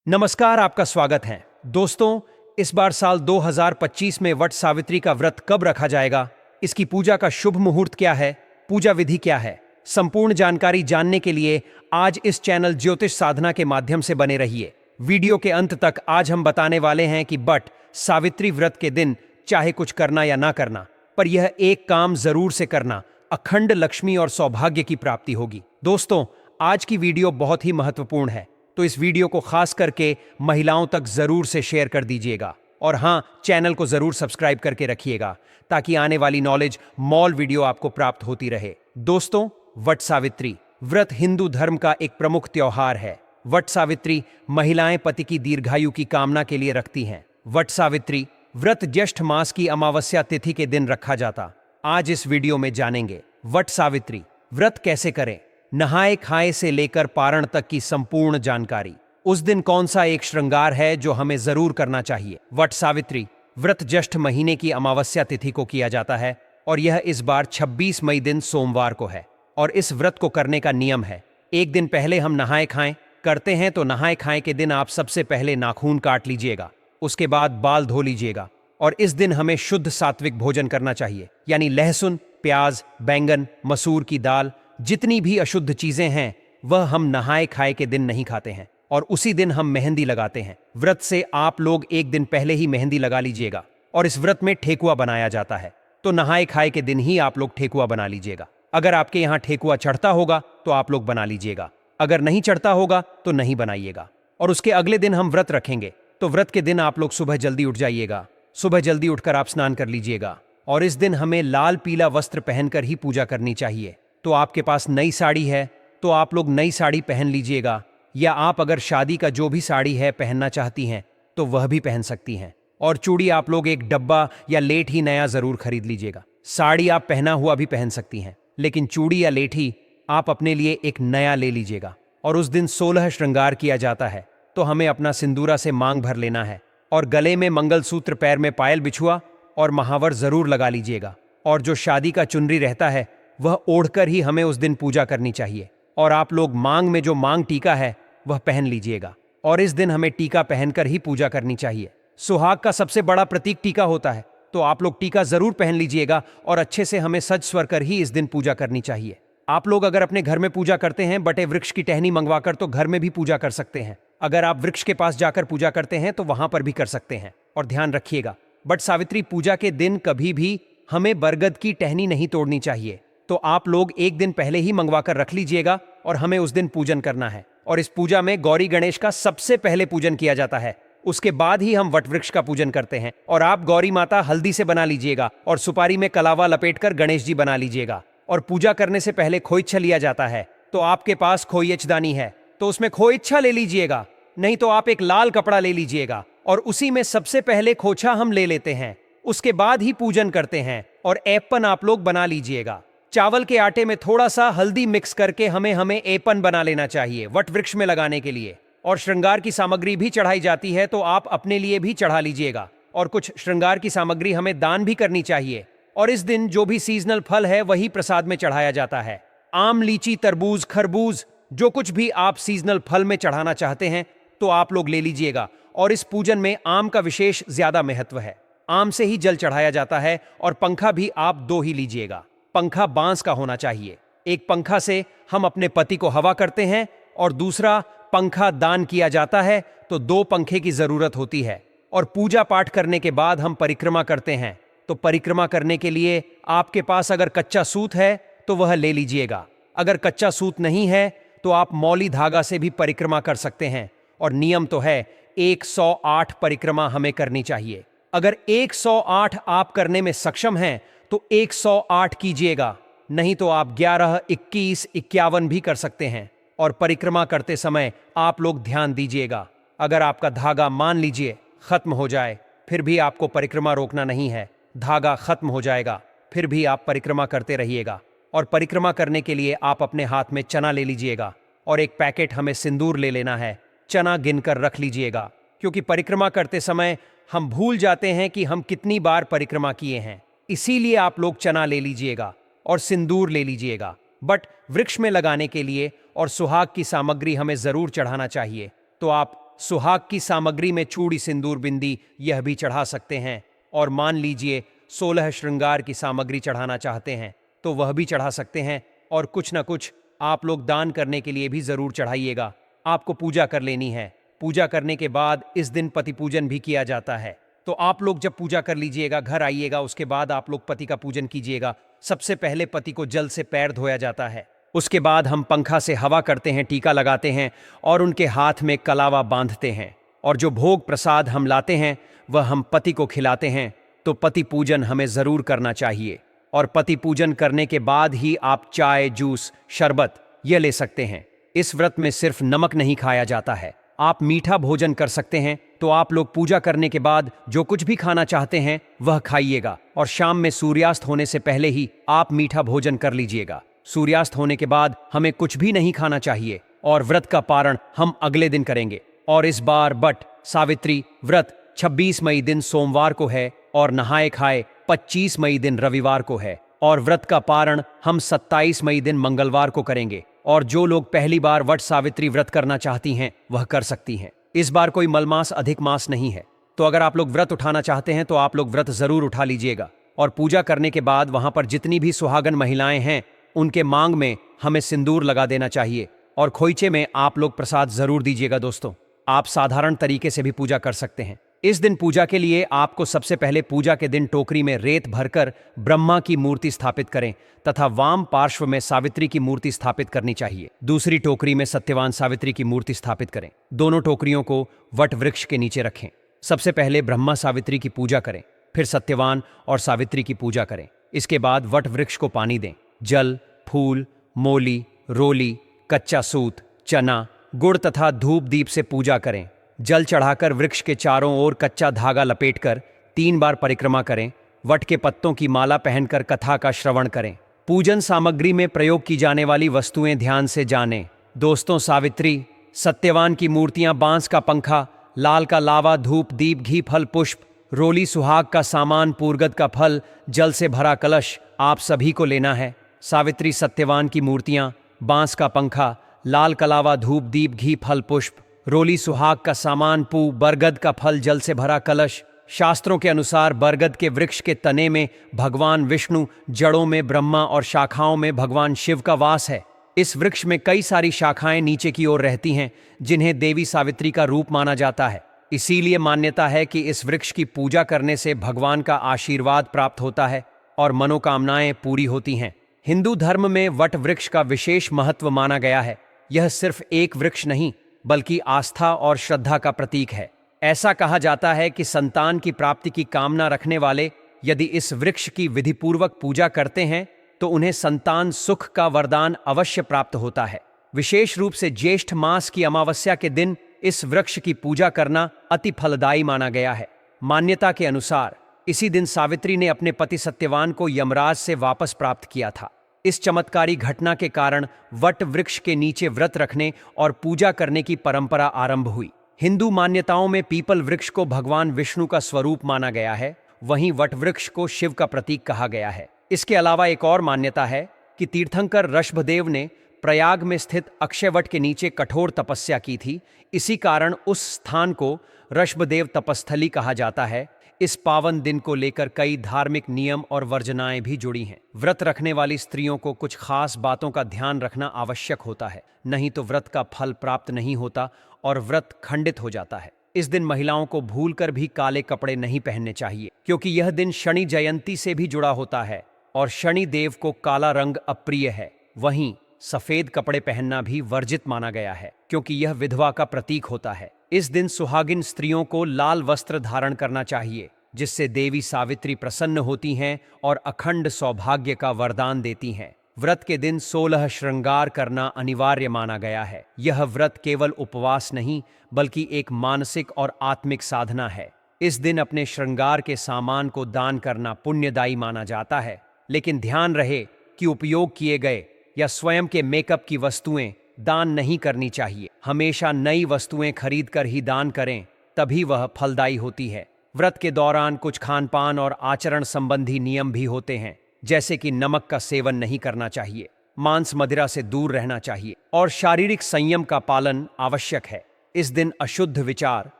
नमस्कार, आपका स्वागत है। दोस्तों, इस बार साल 2025 में वट सावित्री का व्रत कब रखा जाएगा, इसकी पूजा का शुभ मुहूर्त क्या है, पूजा विधि क्या है, संपूर्ण जानकारी जानने के लिए आज इस चैनल ज्योतिष साधना के माध्यम से बने रहिए। वीडियो के अंत तक आज हम बताने वाले हैं कि वट सावित्री व्रत के दिन चाहे कुछ करना या ना करना, पर यह एक काम जरूर से करना, अखंड लक्ष्मी और सौभाग्य की प्राप्ति होगी। दोस्तों, आज की वीडियो बहुत ही महत्वपूर्ण है, तो इस वीडियो को खास करके महिलाओं तक जरूर से शेयर कर दीजिएगा और हाँ, चैनल को जरूर सब्सक्राइब करके रखिएगा ताकि आने वाली नॉलेज मॉल वीडियो आपको प्राप्त होती रहे। दोस्तों, वट सावित्री व्रत हिंदू धर्म का एक प्रमुख त्योहार है। वट सावित्री महिलाएं पति की दीर्घायु की कामना के लिए रखती हैं। वट सावित्री व्रत ज्येष्ठ मास की अमावस्या तिथि के दिन रखा जाता। आज इस वीडियो में जानेंगे वट सावित्री व्रत कैसे करें, नहाए खाए से लेकर पारण तक की संपूर्ण जानकारी। उस दिन कौन सा एक श्रृंगार है जो हमें जरूर करना चाहिए। वट सावित्री व्रत ज्येष्ठ महीने की अमावस्या तिथि को किया जाता है और यह इस बार 26 मई दिन सोमवार को है। और इस व्रत को करने का नियम है, एक दिन पहले हम नहाए खाएं करते हैं, तो नहाए खाएं के दिन आप सबसे पहले नाखून काट लीजिएगा, उसके बाद बाल धो लीजिएगा। और इस दिन हमें शुद्ध सात्विक भोजन करना चाहिए, यानी लहसुन, प्याज, बैंगन, मसूर की दाल, जितनी भी अशुद्ध चीजें हैं वह हम नहाए खाए के दिन नहीं खाते हैं। और उसी दिन हम मेहंदी लगाते हैं। व्रत से आप लोग एक दिन पहले ही मेहंदी लगा लीजिएगा। और इस व्रत में ठेकुआ बनाया जाता है, तो नहाए खाए के दिन ही आप लोग ठेकुआ बना लीजिएगा। अगर आपके यहाँ ठेकुआ चढ़ता होगा तो आप लोग बना लीजिएगा, अगर नहीं चढ़ता होगा तो नहीं बनाइएगा। और उसके अगले दिन हम व्रत रखेंगे, तो व्रत के दिन आप लोग सुबह जल्दी उठ जाइएगा। सुबह जल्दी उठकर आप स्नान कर लीजिएगा और इस दिन हमें लाल पीला वस्त्र पहनकर ही पूजा करनी चाहिए। तो आपके पास नई साड़ी है तो आप लोग नई साड़ी पहन लीजिएगा, या आप अगर शादी का जो भी साड़ी है पहनना चाहती हैं तो वह भी पहन सकती हैं। और चूड़ी आप लोग एक डब्बा या लेठ ही नया जरूर खरीद लीजिएगा। साड़ी आप पहना हुआ भी पहन सकती हैं, लेकिन चूड़ी या लेठी आप अपने लिए एक नया ले लीजिएगा। और उस दिन 16 श्रृंगार किया जाता है, तो हमें अपना सिंदूरा से मांग भर लेना है और गले में मंगलसूत्र, पैर में पायल बिछुआ और महावर जरूर लगा लीजिएगा। और जो शादी का चुनरी रहता है वह ओढ़कर ही हमें उस दिन पूजा करनी चाहिए। और आप लोग मांग में जो मांग टीका है वह पहन लीजिएगा, और इस दिन हमें टीका पहनकर ही पूजा करनी चाहिए। सुहाग का सबसे बड़ा प्रतीक टीका होता है, तो आप लोग टीका जरूर पहन लीजिएगा और अच्छे से हमें सज स्वर कर ही इस दिन पूजा करनी चाहिए। आप लोग अगर अपने घर में पूजा करते हैं, बटे वृक्ष की टहनी मंगवाकर, तो घर में भी पूजा कर सकते हैं। अगर आप वृक्ष के पास जाकर पूजा करते हैं तो वहां पर भी कर सकते हैं। और ध्यान रखिएगा, बट सावित्री पूजा के दिन कभी भी हमें बरगद की टहनी नहीं तोड़नी चाहिए। तो आप लोग एक दिन पहले ही मंगवा कर रख लीजिएगा और हमें उस दिन पूजन करना है। और इस पूजा में गौरी गणेश का सबसे पहले पूजन किया जाता है, उसके बाद ही हम वट वृक्ष का पूजन करते हैं। और आप गौरी माता हल्दी से बना लीजिएगा और सुपारी में कलावा लपेटकर गणेश जी बना लीजिएगा। और पूजा करने से पहले खोइच्छा लिया जाता है, तो आपके पास खोइच्छदानी है तो उसमें खोइच्छा ले लीजिएगा, नहीं तो आप एक लाल कपड़ा ले लीजिएगा और उसी में सबसे पहले खोछा हम ले लेते हैं, उसके बाद ही पूजन करते हैं। और एपन आप लोग बना लीजिएगा। चावल के आटे में थोड़ा सा हल्दी मिक्स करके हमें एपन बना लेना चाहिए वट वृक्ष में लगाने के लिए। और श्रृंगार की सामग्री भी चढ़ाई जाती है, तो आप अपने लिए भी चढ़ा लीजिएगा। और कुछ श्रृंगार की सामग्री हमें दान भी करनी चाहिए। और इस दिन जो भी सीजनल फल है वही प्रसाद में चढ़ाया जाता है। आम, लीची, तरबूज, खरबूज, जो कुछ भी आप सीजनल फल में चढ़ाना चाहते हैं तो आप लोग ले लीजिएगा। और इस पूजन में आम का विशेष ज्यादा महत्व है। आम से ही जल चढ़ाया जाता है। और पंखा भी आप 2 ही लीजिएगा। पंखा बांस का होना चाहिए। एक पंखा से हम अपने पति को हवा करते हैं और दूसरा पंखा दान किया जाता है, तो 2 पंखे की जरूरत होती है। और पूजा पाठ करने के बाद हम परिक्रमा करते हैं, तो परिक्रमा करने के लिए आपके पास अगर कच्चा सूत है तो वह ले लीजिएगा। अगर कच्चा सूत नहीं है तो आप मौली धागा से भी परिक्रमा कर सकते हैं। और नियम तो है 108 परिक्रमा हमें करनी चाहिए। अगर 108 आप करने में सक्षम हैं तो 108 कीजिएगा, नहीं तो आप 11, 21, 51 भी कर सकते हैं। और परिक्रमा करते समय आप लोग ध्यान दीजिएगा, अगर आपका धागा मान लीजिए खत्म हो जाए, फिर भी आपको परिक्रमा रोकना नहीं है। धागा खत्म हो जाएगा, फिर भी आप परिक्रमा करते रहिएगा। और परिक्रमा करने के लिए आप अपने हाथ में चना ले लीजिएगा और एक पैकेट हमें सिंदूर ले लेना है। चना गिनकर रख लीजिएगा, क्योंकि परिक्रमा करते समय हम भूल जाते हैं कि हम कितनी बार परिक्रमा किए हैं। इसीलिए आप लोग चना ले लीजिएगा और सिंदूर ले लीजिएगा। बट वृक्ष में लगाने के लिए और सुहाग की सामग्री हमें जरूर चढ़ाना चाहिए, तो आप सुहाग की सामग्री में चूड़ी, सिंदूर, बिंदी यह भी चढ़ा सकते हैं। और मान लीजिए 16 श्रृंगार की सामग्री चढ़ाना चाहते हैं तो वह भी चढ़ा सकते हैं। और कुछ ना कुछ आप लोग दान करने के लिए भी जरूर चढ़ाइएगा। आपको पूजा कर लेनी है। पूजा करने के बाद इस दिन पति पूजन भी किया जाता है। तो आप लोग जब पूजा कर लीजिएगा, घर आइएगा, उसके बाद आप लोग पति का पूजन कीजिएगा। सबसे पहले पति को जल से पैर धोया जाता है। उसके बाद हम पंखा से हवा करते हैं, टीका लगाते हैं और उनके हाथ में कलावा बांधते हैं। और जो भोग प्रसाद हम लाते हैं वह हम पति को खिलाते हैं। तो पति पूजन हमें जरूर करना चाहिए। और पति पूजन करने के बाद ही आप चाय, जूस, शरबत ये ले सकते हैं। इस व्रत में सिर्फ नमक नहीं खाया जाता है, आप मीठा भोजन कर सकते हैं। तो आप लोग पूजा करने के बाद जो कुछ भी खाना चाहते हैं वह खाइएगा। और शाम में सूर्यास्त होने से पहले ही आप मीठा भोजन कर लीजिएगा। सूर्यास्त होने के बाद हमें कुछ भी नहीं खाना चाहिए। और व्रत का पारण हम अगले दिन करेंगे। और इस बार बट सावित्री व्रत 26 मई दिन सोमवार को है और नहाए खाए 25 मई दिन रविवार को है। और व्रत का पारण हम 27 मई दिन मंगलवार को करेंगे। और जो लोग पहली बार वट सावित्री व्रत करना चाहती हैं वह कर सकती हैं। इस बार कोई मलमास अधिक मास नहीं है। तो अगर आप लोग व्रत उठाना चाहते हैं तो आप लोग व्रत जरूर उठा लीजिएगा। और पूजा करने के बाद वहां पर जितनी भी सुहागन महिलाएं हैं उनके मांग में हमें सिंदूर लगा देना चाहिए। और खोइचे में आप लोग प्रसाद जरूर दीजिएगा। दोस्तों, आप साधारण तरीके से भी पूजा कर सकते हैं। इस दिन पूजा के लिए आपको सबसे पहले पूजा के दिन टोकरी में रेत भरकर ब्रह्मा की मूर्ति स्थापित करें तथा वाम पार्श्व में सावित्री की मूर्ति स्थापित करनी चाहिए। दूसरी टोकरी में सत्यवान सावित्री की मूर्ति स्थापित करें। दोनों टोकरियों को वट वृक्ष के नीचे रखें। सबसे पहले ब्रह्मा सावित्री की पूजा करें, फिर सत्यवान और सावित्री की पूजा करें। इसके बाद वट वृक्ष को पानी दें। जल, फूल, मोली, रोली, कच्चा सूत, चना, गुड़ तथा धूप दीप से पूजा करें। जल चढ़ाकर वृक्ष के चारों ओर कच्चा धागा लपेटकर 3 बार परिक्रमा करें। वट के पत्तों की माला पहनकर कथा का श्रवण करें। पूजन सामग्री में प्रयोग की जाने वाली वस्तुएं ध्यान से जानें। दोस्तों, सावित्री, सत्यवान की मूर्तियां, बांस का पंखा, लाल का लावा, धूप, दीप, घी, फल, पुष्प, रोली सुहाग का सामान, पूर्गद का फल, जल से भरा कलश आप सभी को लेना है। सावित्री, सत्यवान की मूर्तियां, बांस का पंखा, लाल कलावा, धूप, दीप, घी, फल, पुष्प, रोली सुहाग का सामान, पू, बरगद का फल, जल से भरा कलश। शास्त्रों के अनुसार बरगद के वृक्ष के तने में भगवान विष्णु, जड़ों में ब्रह्मा और शाखाओं में भगवान शिव का वास है। इस वृक्ष में कई सारी शाखाएं नीचे की ओर रहती हैं जिन्हें देवी सावित्री का रूप माना जाता है। इसीलिए मान्यता है कि इस वृक्ष की पूजा करने से भगवान का आशीर्वाद प्राप्त होता है और मनोकामनाएं पूरी होती हैं। हिंदू धर्म में वट वृक्ष का विशेष महत्व माना गया है। यह सिर्फ एक वृक्ष नहीं बल्कि आस्था और श्रद्धा का प्रतीक है। ऐसा कहा जाता है कि संतान की प्राप्ति की कामना रखने वाले यदि इस वृक्ष की विधिपूर्वक पूजा करते हैं तो उन्हें संतान सुख का वरदान अवश्य प्राप्त होता है। विशेष रूप से ज्येष्ठ मास की अमावस्या के दिन इस वृक्ष की पूजा करना अति फलदायी माना गया है। मान्यता के अनुसार इसी दिन सावित्री ने अपने पति सत्यवान को यमराज से वापस प्राप्त किया था। इस चमत्कारी घटना के कारण वट वृक्ष के नीचे व्रत रखने और पूजा करने की परंपरा आरंभ हुई। हिंदू मान्यताओं में पीपल वृक्ष को भगवान विष्णु का स्वरूप माना गया है, वहीं वट वृक्ष को शिव का प्रतीक कहा गया है। इसके अलावा एक और मान्यता है कि तीर्थंकर ऋषभदेव ने प्रयाग में स्थित अक्षयवट के नीचे कठोर तपस्या की थी। इसी कारण उस स्थान को ऋषभदेव तपस्थली कहा जाता है। इस पावन दिन को लेकर कई धार्मिक नियम और वर्जनाएं भी जुड़ी हैं। व्रत रखने वाली स्त्रियों को कुछ खास बातों का ध्यान रखना आवश्यक होता है, नहीं तो व्रत का फल प्राप्त नहीं होता और व्रत खंडित हो जाता है। इस दिन महिलाओं को भूलकर भी काले कपड़े नहीं पहनने चाहिए, क्योंकि यह दिन शनि जयंती से भी जुड़ा होता है और शनि देव को काला रंग अप्रिय है। वहीं सफेद कपड़े पहनना भी वर्जित माना गया है, क्योंकि यह विधवा का प्रतीक होता है। इस दिन सुहागिन स्त्रियों को लाल वस्त्र धारण करना चाहिए, जिससे देवी सावित्री प्रसन्न होती हैं और अखंड सौभाग्य का वरदान देती हैं। व्रत के दिन 16 श्रृंगार करना अनिवार्य माना गया है। यह व्रत केवल उपवास नहीं बल्कि एक मानसिक और आत्मिक साधना है। इस दिन अपने श्रृंगार के सामान को दान करना पुण्यदायी माना जाता है, लेकिन ध्यान रहे कि उपयोग किए गए या स्वयं के मेकअप की वस्तुएं दान नहीं करनी चाहिए। हमेशा नई वस्तुएं खरीद कर ही दान करें, तभी वह फलदायी होती है। व्रत के दौरान कुछ खानपान और आचरण संबंधी नियम भी होते हैं, जैसे कि नमक का सेवन नहीं करना चाहिए, मांस मदिरा से दूर रहना चाहिए और शारीरिक संयम का पालन आवश्यक है। इस दिन अशुद्ध विचार,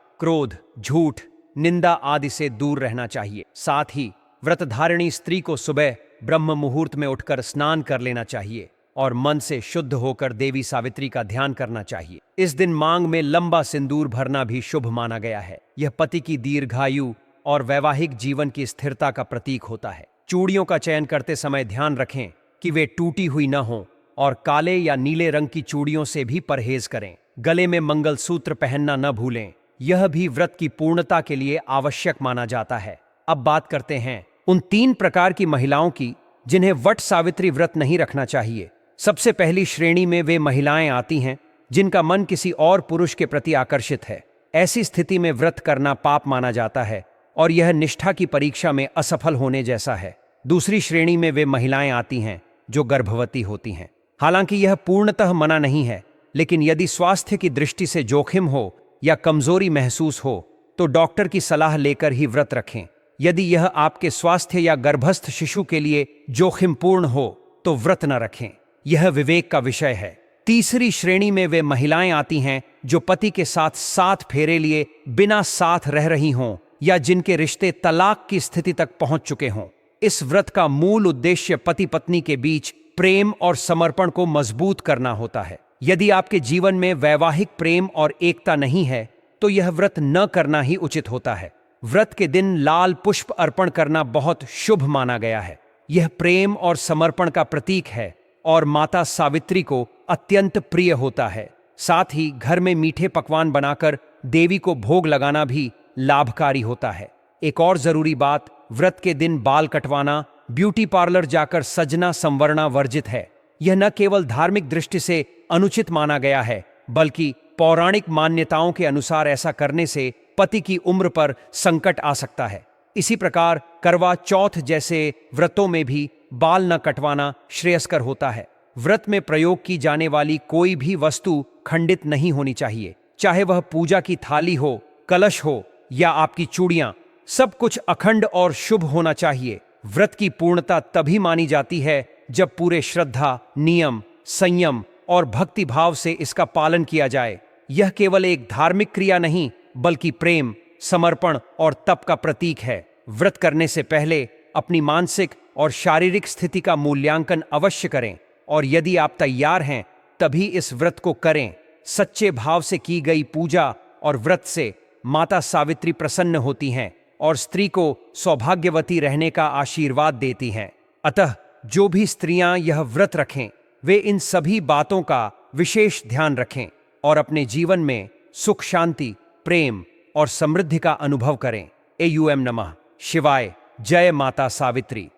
क्रोध, झूठ, निंदा आदि से दूर रहना चाहिए। साथ ही व्रतधारिणी स्त्री को सुबह ब्रह्म मुहूर्त में उठकर स्नान कर लेना चाहिए और मन से शुद्ध होकर देवी सावित्री का ध्यान करना चाहिए। इस दिन मांग में लंबा सिंदूर भरना भी शुभ माना गया है। यह पति की दीर्घायु और वैवाहिक जीवन की स्थिरता का प्रतीक होता है। चूड़ियों का चयन करते समय ध्यान रखें कि वे टूटी हुई न हों और काले या नीले रंग की चूड़ियों से भी परहेज करें। गले में मंगलसूत्र पहनना न भूलें, यह भी व्रत की पूर्णता के लिए आवश्यक माना जाता है। अब बात करते हैं उन 3 प्रकार की महिलाओं की जिन्हें वट सावित्री व्रत नहीं रखना चाहिए। सबसे पहली श्रेणी में वे महिलाएं आती हैं जिनका मन किसी और पुरुष के प्रति आकर्षित है। ऐसी स्थिति में व्रत करना पाप माना जाता है और यह निष्ठा की परीक्षा में असफल होने जैसा है। दूसरी श्रेणी में वे महिलाएं आती हैं जो गर्भवती होती हैं। हालांकि यह पूर्णतः मना नहीं है, लेकिन यदि स्वास्थ्य की दृष्टि से जोखिम हो या कमजोरी महसूस हो तो डॉक्टर की सलाह लेकर ही व्रत रखें। यदि यह आपके स्वास्थ्य या गर्भस्थ शिशु के लिए जोखिमपूर्ण हो तो व्रत न रखें। यह विवेक का विषय है। तीसरी श्रेणी में वे महिलाएं आती हैं जो पति के साथ 7 फेरे लिए बिना साथ रह रही हों या जिनके रिश्ते तलाक की स्थिति तक पहुंच चुके हों। इस व्रत का मूल उद्देश्य पति पत्नी के बीच प्रेम और समर्पण को मजबूत करना होता है। यदि आपके जीवन में वैवाहिक प्रेम और एकता नहीं है तो यह व्रत न करना ही उचित होता है। व्रत के दिन लाल पुष्प अर्पण करना बहुत शुभ माना गया है। यह प्रेम और समर्पण का प्रतीक है और माता सावित्री को अत्यंत प्रिय होता है। साथ ही घर में मीठे पकवान बनाकर देवी को भोग लगाना भी लाभकारी होता है। एक और जरूरी बात, व्रत के दिन बाल कटवाना, ब्यूटी पार्लर जाकर सजना संवरना वर्जित है। यह न केवल धार्मिक दृष्टि से अनुचित माना गया है, बल्कि पौराणिक मान्यताओं के अनुसार ऐसा करने से पति की उम्र पर संकट आ सकता है। इसी प्रकार करवा चौथ जैसे व्रतों में भी बाल न कटवाना श्रेयस्कर होता है। व्रत में प्रयोग की जाने वाली कोई भी वस्तु खंडित नहीं होनी चाहिए, चाहे वह पूजा की थाली हो, कलश हो या आपकी चूड़ियां। सब कुछ अखंड और शुभ होना चाहिए। व्रत की पूर्णता तभी मानी जाती है जब पूरे श्रद्धा, नियम, संयम और भक्ति भाव से इसका पालन किया जाए। यह केवल एक धार्मिक क्रिया नहीं, बल्कि प्रेम, समर्पण और तप का प्रतीक है। व्रत करने से पहले अपनी मानसिक और शारीरिक स्थिति का मूल्यांकन अवश्य करें और यदि आप तैयार हैं तभी इस व्रत को करें। सच्चे भाव से की गई पूजा और व्रत से माता सावित्री प्रसन्न होती हैं और स्त्री को सौभाग्यवती रहने का आशीर्वाद देती हैं। अतः जो भी स्त्रियां यह व्रत रखें वे इन सभी बातों का विशेष ध्यान रखें और अपने जीवन में सुख, शांति, प्रेम और समृद्धि का अनुभव करें। एयूएम नमः शिवाय। जय माता सावित्री।